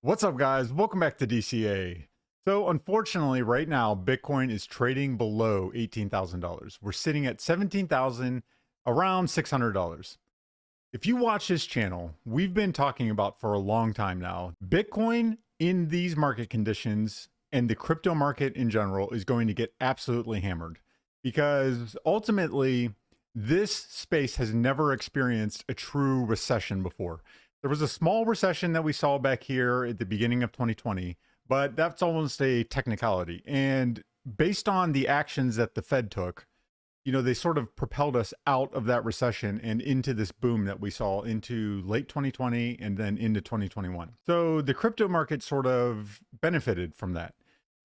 What's up, guys? Welcome back to DCA. So unfortunately, right now, Bitcoin is trading below $18,000. We're sitting at 17,000, around $600. If you watch this channel, we've been talking about for a long time now, Bitcoin in these market conditions and the crypto market in general is going to get absolutely hammered because ultimately this space has never experienced a true recession before. There was a small recession that we saw back here at the beginning of 2020, but that's almost a technicality. And based on the actions that the Fed took, they sort of propelled us out of that recession and into this boom that we saw into late 2020 and then into 2021. So the crypto market sort of benefited from that.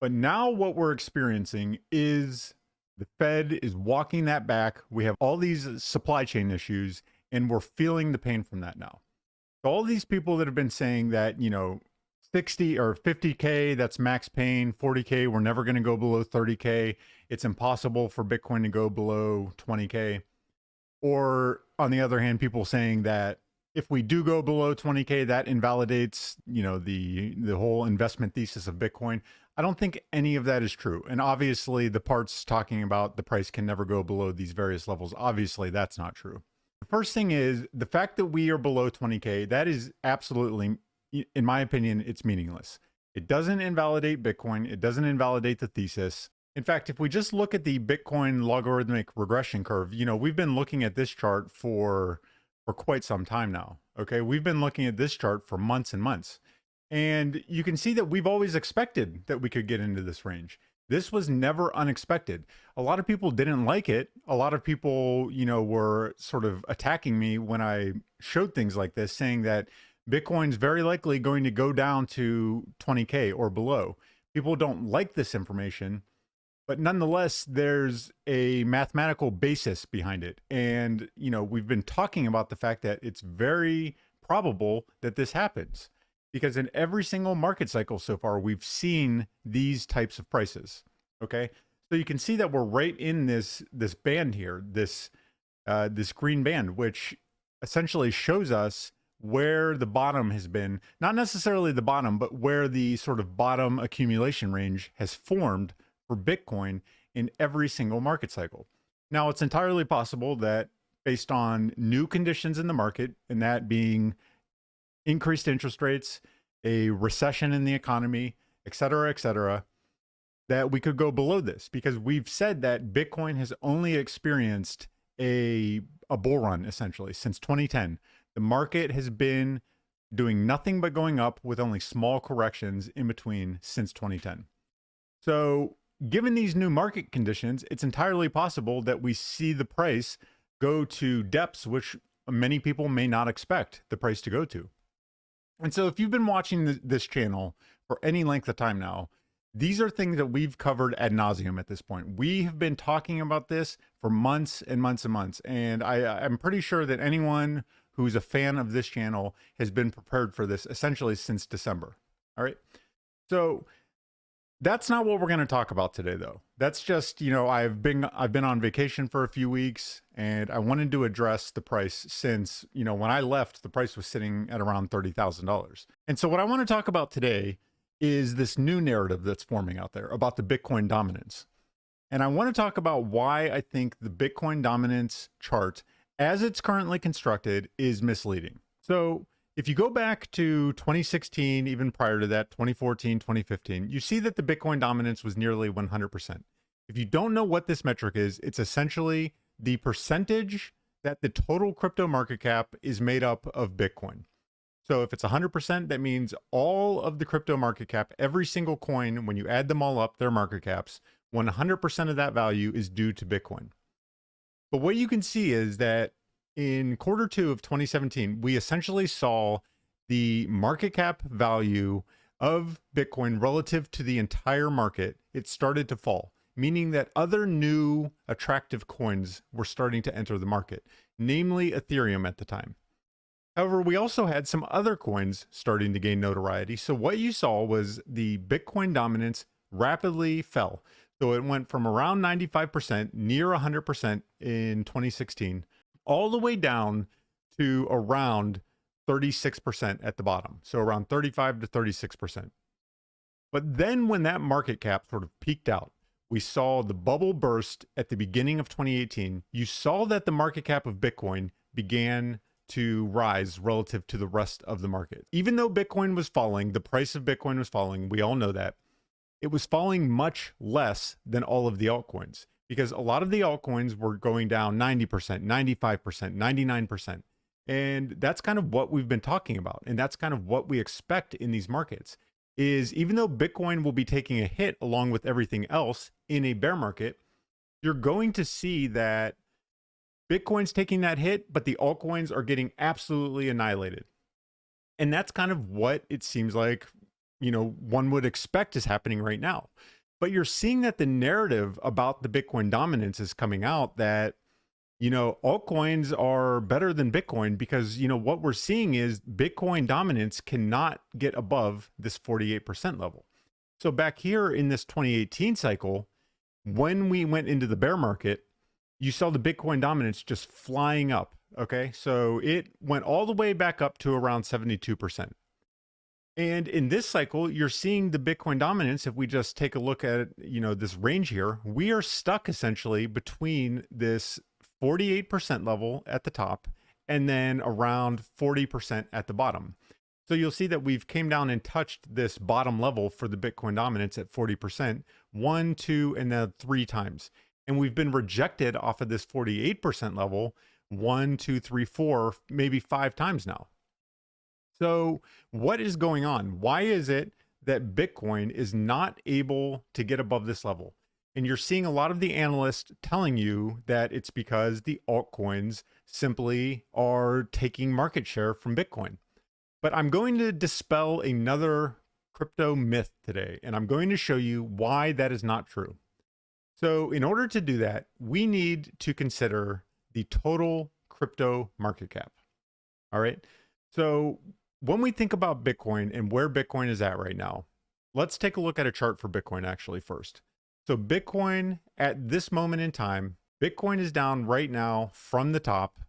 But now what we're experiencing is the Fed is walking that back. We have all these supply chain issues, and we're feeling the pain from that now. All these people that have been saying that, 60 or 50K, that's max pain, 40K, we're never going to go below 30K. It's impossible for Bitcoin to go below 20K. Or on the other hand, people saying that if we do go below 20K, that invalidates, the whole investment thesis of Bitcoin. I don't think any of that is true. And obviously the parts talking about the price can never go below these various levels, obviously that's not true. The first thing is the fact that we are below 20K, that is absolutely, in my opinion, it's meaningless. It doesn't invalidate Bitcoin. It doesn't invalidate the thesis. In fact, if we just look at the Bitcoin logarithmic regression curve, we've been looking at this chart for quite some time now. Okay. We've been looking at this chart for months and months. And you can see that we've always expected that we could get into this range. This was never unexpected. A lot of people didn't like it. A lot of people, were sort of attacking me when I showed things like this, saying that Bitcoin's very likely going to go down to 20K or below. People don't like this information, but nonetheless, there's a mathematical basis behind it. And, we've been talking about the fact that it's very probable that this happens because in every single market cycle so far, we've seen these types of prices. Okay. So you can see that we're right in this band here, this green band, which essentially shows us where the bottom has been, not necessarily the bottom, but where the sort of bottom accumulation range has formed for Bitcoin in every single market cycle. Now, it's entirely possible that based on new conditions in the market, and that being increased interest rates, a recession in the economy, et cetera, that we could go below this because we've said that Bitcoin has only experienced a bull run essentially since 2010. The market has been doing nothing but going up with only small corrections in between since 2010. So given these new market conditions, it's entirely possible that we see the price go to depths which many people may not expect the price to go to. And so if you've been watching this channel for any length of time now, these are things that we've covered ad nauseum at this point. We have been talking about this for months and months and months. And I'm pretty sure that anyone who's a fan of this channel has been prepared for this essentially since December. All right. So that's not what we're going to talk about today, though. That's just, I've been on vacation for a few weeks and I wanted to address the price since, when I left, the price was sitting at around $30,000. And so what I want to talk about today is this new narrative that's forming out there about the Bitcoin dominance. And I want to talk about why I think the Bitcoin dominance chart, as it's currently constructed, is misleading. So if you go back to 2016, even prior to that, 2014, 2015, you see that the Bitcoin dominance was nearly 100%. If you don't know what this metric is, it's essentially the percentage that the total crypto market cap is made up of Bitcoin. So if it's 100%, that means all of the crypto market cap, every single coin, when you add them all up, their market caps, 100% of that value is due to Bitcoin. But what you can see is that in Q2 of 2017, we essentially saw the market cap value of Bitcoin relative to the entire market. It started to fall, meaning that other new attractive coins were starting to enter the market, namely Ethereum at the time. However, we also had some other coins starting to gain notoriety. So what you saw was the Bitcoin dominance rapidly fell. So it went from around 95%, near 100% in 2016, all the way down to around 36% at the bottom. So around 35 to 36%. But then when that market cap sort of peaked out, we saw the bubble burst at the beginning of 2018. You saw that the market cap of Bitcoin began to rise relative to the rest of the market. Even though Bitcoin was falling, the price of Bitcoin was falling, we all know that, it was falling much less than all of the altcoins because a lot of the altcoins were going down 90%, 95%, 99%. And that's kind of what we've been talking about. And that's kind of what we expect in these markets is even though Bitcoin will be taking a hit along with everything else in a bear market, you're going to see that Bitcoin's taking that hit, but the altcoins are getting absolutely annihilated. And that's kind of what it seems like, one would expect is happening right now. But you're seeing that the narrative about the Bitcoin dominance is coming out that, altcoins are better than Bitcoin because, what we're seeing is Bitcoin dominance cannot get above this 48% level. So back here in this 2018 cycle, when we went into the bear market, you saw the Bitcoin dominance just flying up. Okay. So it went all the way back up to around 72%. And in this cycle, you're seeing the Bitcoin dominance. If we just take a look at, this range here, we are stuck essentially between this 48% level at the top and then around 40% at the bottom. So you'll see that we've came down and touched this bottom level for the Bitcoin dominance at 40%, 1, 2, and then 3 times. And we've been rejected off of this 48% level 1, 2, 3, 4, maybe 5 times now. So what is going on? Why is it that Bitcoin is not able to get above this level? And you're seeing a lot of the analysts telling you that it's because the altcoins simply are taking market share from Bitcoin. But I'm going to dispel another crypto myth today, and I'm going to show you why that is not true. So in order to do that, we need to consider the total crypto market cap. All right. So when we think about Bitcoin and where Bitcoin is at right now, let's take a look at a chart for Bitcoin actually first. So Bitcoin at this moment in time, Bitcoin is down right now from the top.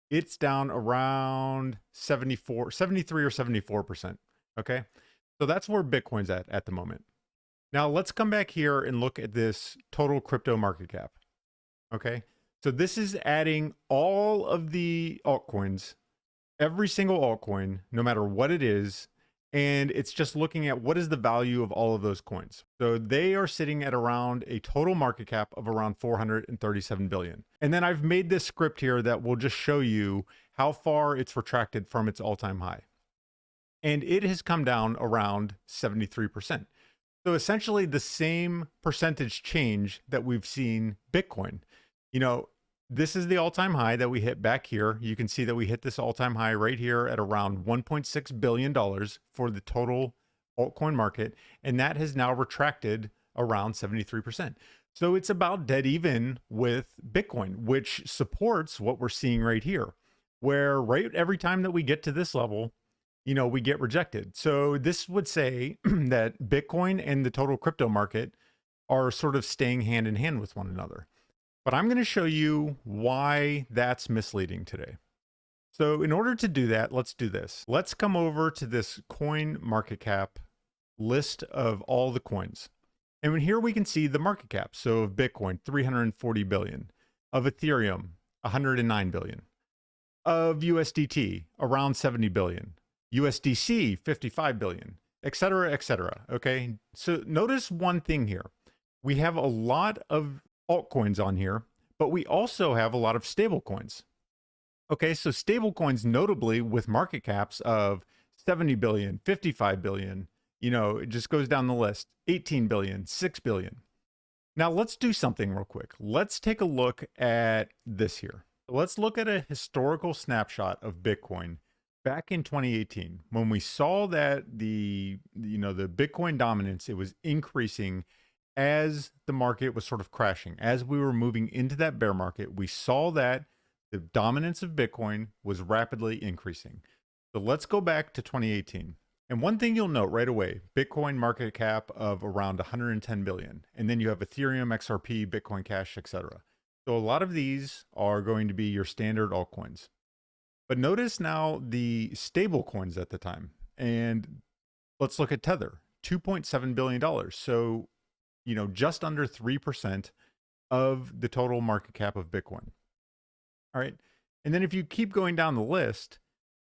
It's down around 73 or 74%. Okay. So that's where Bitcoin's at the moment. Now let's come back here and look at this total crypto market cap. Okay. So this is adding all of the altcoins, every single altcoin, no matter what it is. And it's just looking at what is the value of all of those coins. So they are sitting at around a total market cap of around 437 billion. And then I've made this script here that will just show you how far it's retracted from its all-time high. And it has come down around 73%. So essentially the same percentage change that we've seen Bitcoin. This is the all-time high that we hit back here. You can see that we hit this all-time high right here at around $1.6 billion for the total altcoin market. And that has now retracted around 73%. So it's about dead even with Bitcoin, which supports what we're seeing right here, where right every time that we get to this level, we get rejected. So this would say that Bitcoin and the total crypto market are sort of staying hand in hand with one another. But I'm going to show you why that's misleading today. So in order to do that, let's do this. Let's come over to this coin market cap list of all the coins. And here we can see the market cap. So of Bitcoin, 340 billion. Of Ethereum, 109 billion. Of USDT, around 70 billion. USDC, 55 billion, et cetera, et cetera. Okay. So notice one thing here. We have a lot of altcoins on here, but we also have a lot of stable coins. Okay, so stable coins notably with market caps of 70 billion, 55 billion, it just goes down the list, 18 billion, 6 billion. Now let's do something real quick. Let's take a look at this here. Let's look at a historical snapshot of Bitcoin back in 2018 when we saw that the Bitcoin dominance, it was increasing as the market was sort of crashing. As we were moving into that bear market, we saw that the dominance of Bitcoin was rapidly increasing. So let's go back to 2018. And one thing you'll note right away, Bitcoin market cap of around 110 billion. And then you have Ethereum, XRP, Bitcoin Cash, etc. So a lot of these are going to be your standard altcoins. But notice now the stable coins at the time. And let's look at Tether, $2.7 billion. So, just under 3% of the total market cap of Bitcoin. All right. And then if you keep going down the list,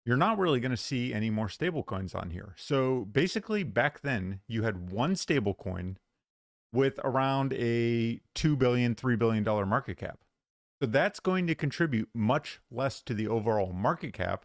you're not really going to see any more stable coins on here. So basically back then you had one stable coin with around a $2 billion, $3 billion market cap. So that's going to contribute much less to the overall market cap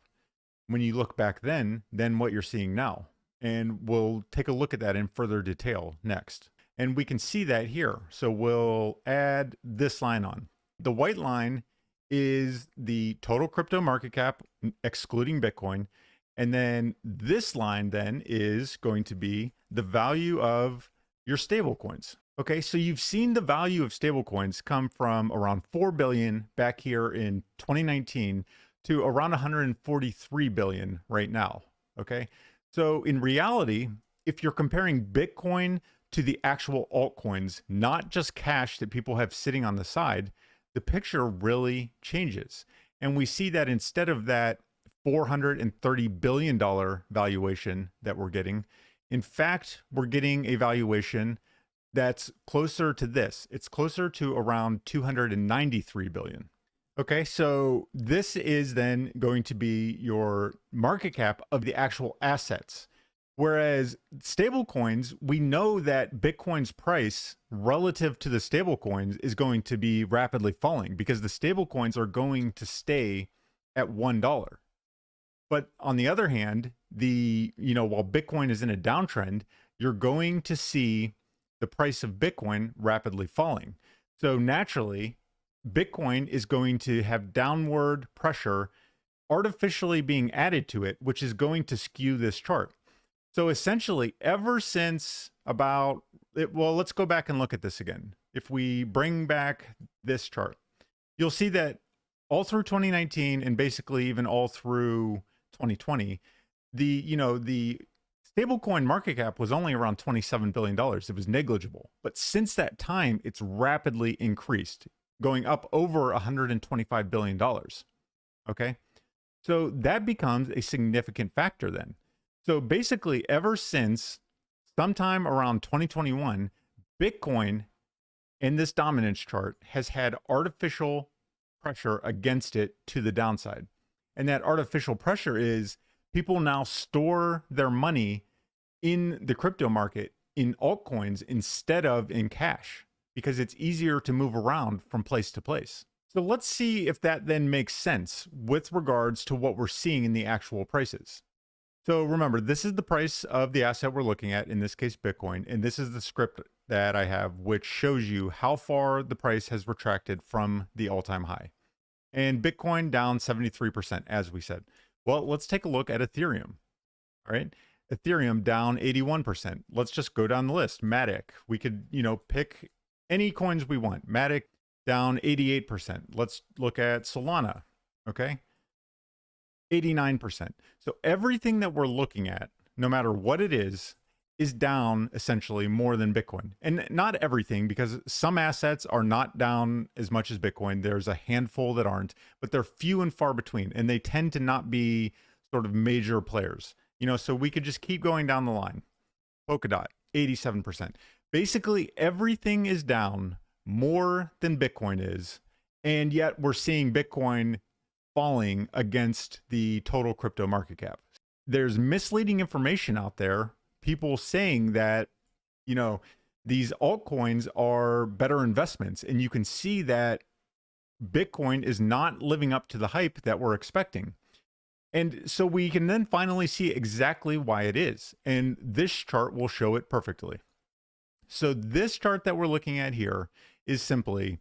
when you look back then than what you're seeing now. And we'll take a look at that in further detail next. And we can see that here. So we'll add this line on. The white line is the total crypto market cap, excluding Bitcoin. And then this line then is going to be the value of your stable coins. Okay, so you've seen the value of stable coins come from around 4 billion back here in 2019 to around 143 billion right now. Okay, so in reality, if you're comparing Bitcoin to the actual altcoins, not just cash that people have sitting on the side, the picture really changes. And we see that instead of that $430 billion valuation that we're getting, in fact, we're getting a valuation that's closer to this. It's closer to around 293 billion. Okay, so this is then going to be your market cap of the actual assets. Whereas stable coins, we know that Bitcoin's price relative to the stable coins is going to be rapidly falling because the stable coins are going to stay at $1. But on the other hand, while Bitcoin is in a downtrend, you're going to see the price of Bitcoin rapidly falling. So naturally, Bitcoin is going to have downward pressure artificially being added to it, which is going to skew this chart. So essentially, ever since let's go back and look at this again. If we bring back this chart, you'll see that all through 2019 and basically even all through 2020, the stablecoin market cap was only around $27 billion. It was negligible. But since that time, it's rapidly increased, going up over $125 billion. Okay. So that becomes a significant factor then. So basically, ever since sometime around 2021, Bitcoin in this dominance chart has had artificial pressure against it to the downside. And that artificial pressure is people now store their money in the crypto market in altcoins instead of in cash because it's easier to move around from place to place. So let's see if that then makes sense with regards to what we're seeing in the actual prices. So remember, this is the price of the asset we're looking at, in this case, Bitcoin. And this is the script that I have, which shows you how far the price has retracted from the all-time high. And Bitcoin down 73%, as we said. Well, let's take a look at Ethereum. All right. Ethereum down 81%. Let's just go down the list. Matic, we could, pick any coins we want. Matic down 88%. Let's look at Solana. Okay. 89%. So everything that we're looking at, no matter what it is down essentially more than Bitcoin. And not everything, because some assets are not down as much as Bitcoin. There's a handful that aren't, but they're few and far between, and they tend to not be sort of major players. So we could just keep going down the line. Polkadot, 87%. Basically, everything is down more than Bitcoin is, and yet we're seeing Bitcoin falling against the total crypto market cap. There's misleading information out there, people saying that, these altcoins are better investments. And you can see that Bitcoin is not living up to the hype that we're expecting. And so we can then finally see exactly why it is. And this chart will show it perfectly. So this chart that we're looking at here is simply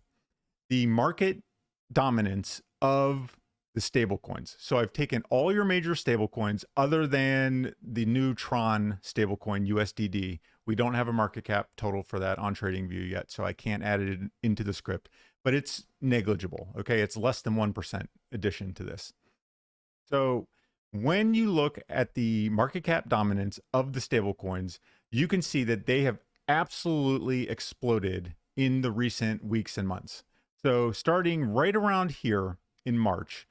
the market dominance of the stable coins. So I've taken all your major stable coins other than the new Tron stablecoin USDD. We don't have a market cap total for that on TradingView yet, so I can't add it into the script, but it's negligible. Okay, it's less than 1% addition to this. So when you look at the market cap dominance of the stable coins, you can see that they have absolutely exploded in the recent weeks and months. So starting right around here in March,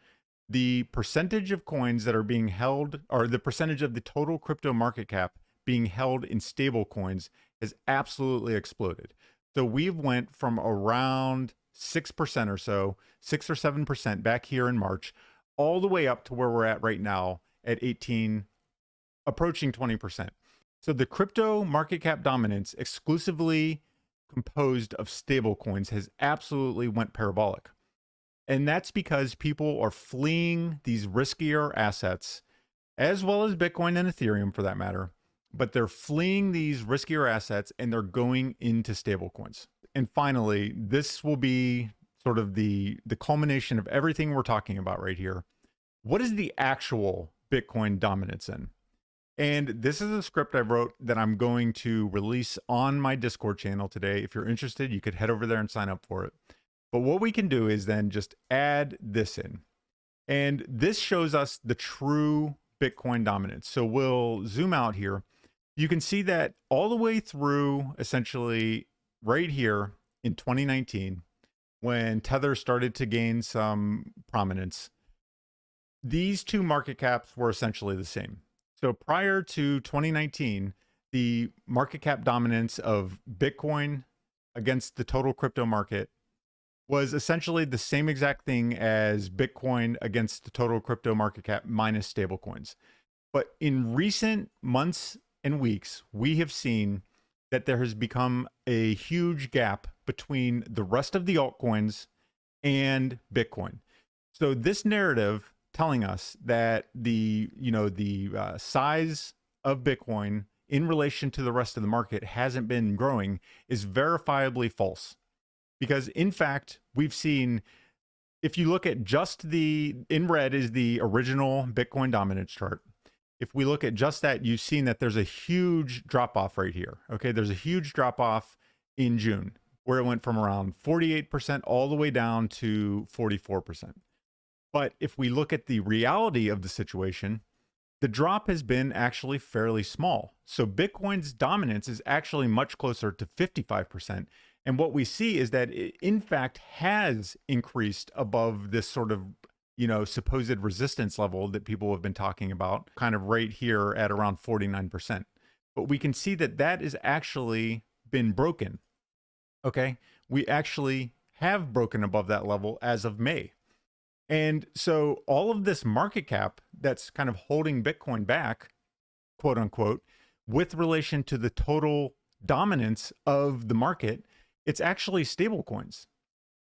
the percentage of coins that are being held, or the percentage of the total crypto market cap being held in stable coins, has absolutely exploded. So we've went from around 6% or so, 6 or 7% back here in March, all the way up to where we're at right now at 18, approaching 20%. So the crypto market cap dominance exclusively composed of stable coins has absolutely went parabolic. And that's because people are fleeing these riskier assets, as well as Bitcoin and Ethereum for that matter, but they're fleeing these riskier assets and they're going into stablecoins. And finally, this will be sort of the culmination of everything we're talking about right here. What is the actual Bitcoin dominance in? And this is a script I wrote that I'm going to release on my Discord channel today. If you're interested, you could head over there and sign up for it. But what we can do is then just add this in. And this shows us the true Bitcoin dominance. So we'll zoom out here. You can see that all the way through essentially right here in 2019, when Tether started to gain some prominence, these two market caps were essentially the same. So prior to 2019, the market cap dominance of Bitcoin against the total crypto market was essentially the same exact thing as Bitcoin against the total crypto market cap minus stablecoins. But in recent months and weeks, we have seen that there has become a huge gap between the rest of the altcoins and Bitcoin. So this narrative telling us that the size of Bitcoin in relation to the rest of the market hasn't been growing is verifiably false. Because in fact, we've seen, if you look at just in red is the original Bitcoin dominance chart. If we look at just that, you've seen that there's a huge drop off right here. Okay, there's a huge drop off in June where it went from around 48% all the way down to 44%. But if we look at the reality of the situation, the drop has been actually fairly small. So Bitcoin's dominance is actually much closer to 55%. And what we see is that it, in fact, has increased above this sort of, supposed resistance level that people have been talking about, kind of right here at around 49%. But we can see that that has actually been broken. Okay. We actually have broken above that level as of May. And so all of this market cap that's kind of holding Bitcoin back, quote unquote, with relation to the total dominance of the market, it's actually stable coins.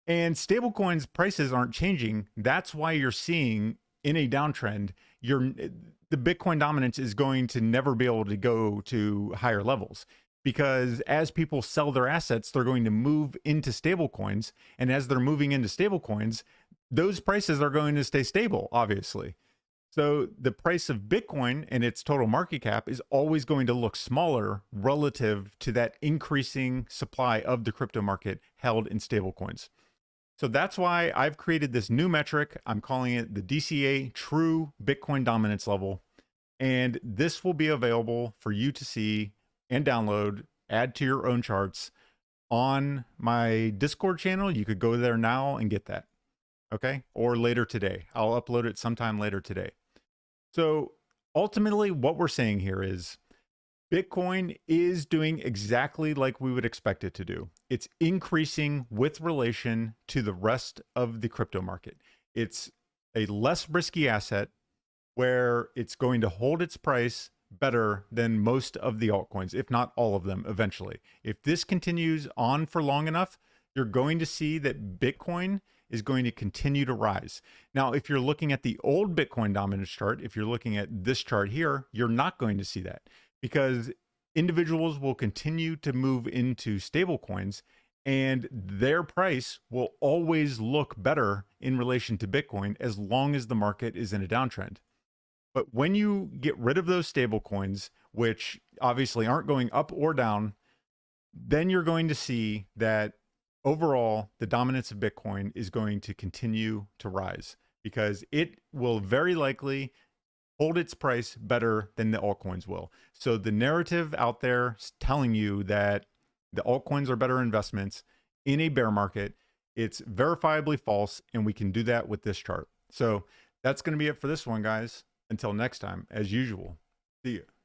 And stable coins prices aren't changing. That's why you're seeing in a downtrend, the Bitcoin dominance is going to never be able to go to higher levels. Because as people sell their assets, they're going to move into stable coins. And as they're moving into stable coins, those prices are going to stay stable, obviously. So the price of Bitcoin and its total market cap is always going to look smaller relative to that increasing supply of the crypto market held in stable coins. So that's why I've created this new metric. I'm calling it the DCA True Bitcoin Dominance Level. And this will be available for you to see and download, add to your own charts on my Discord channel. You could go there now and get that. Okay. Or later today. I'll upload it sometime later today. So ultimately, what we're saying here is Bitcoin is doing exactly like we would expect it to do. It's increasing with relation to the rest of the crypto market. It's a less risky asset where it's going to hold its price better than most of the altcoins, if not all of them eventually. If this continues on for long enough, you're going to see that Bitcoin is going to continue to rise. Now, if you're looking at the old Bitcoin dominance chart, if you're looking at this chart here, you're not going to see that because individuals will continue to move into stable coins and their price will always look better in relation to Bitcoin as long as the market is in a downtrend. But when you get rid of those stable coins, which obviously aren't going up or down, then you're going to see that overall, the dominance of Bitcoin is going to continue to rise because it will very likely hold its price better than the altcoins will. So the narrative out there is telling you that the altcoins are better investments in a bear market, it's verifiably false, and we can do that with this chart. So That's going to be it for this one, guys. Until next time, as usual, see you.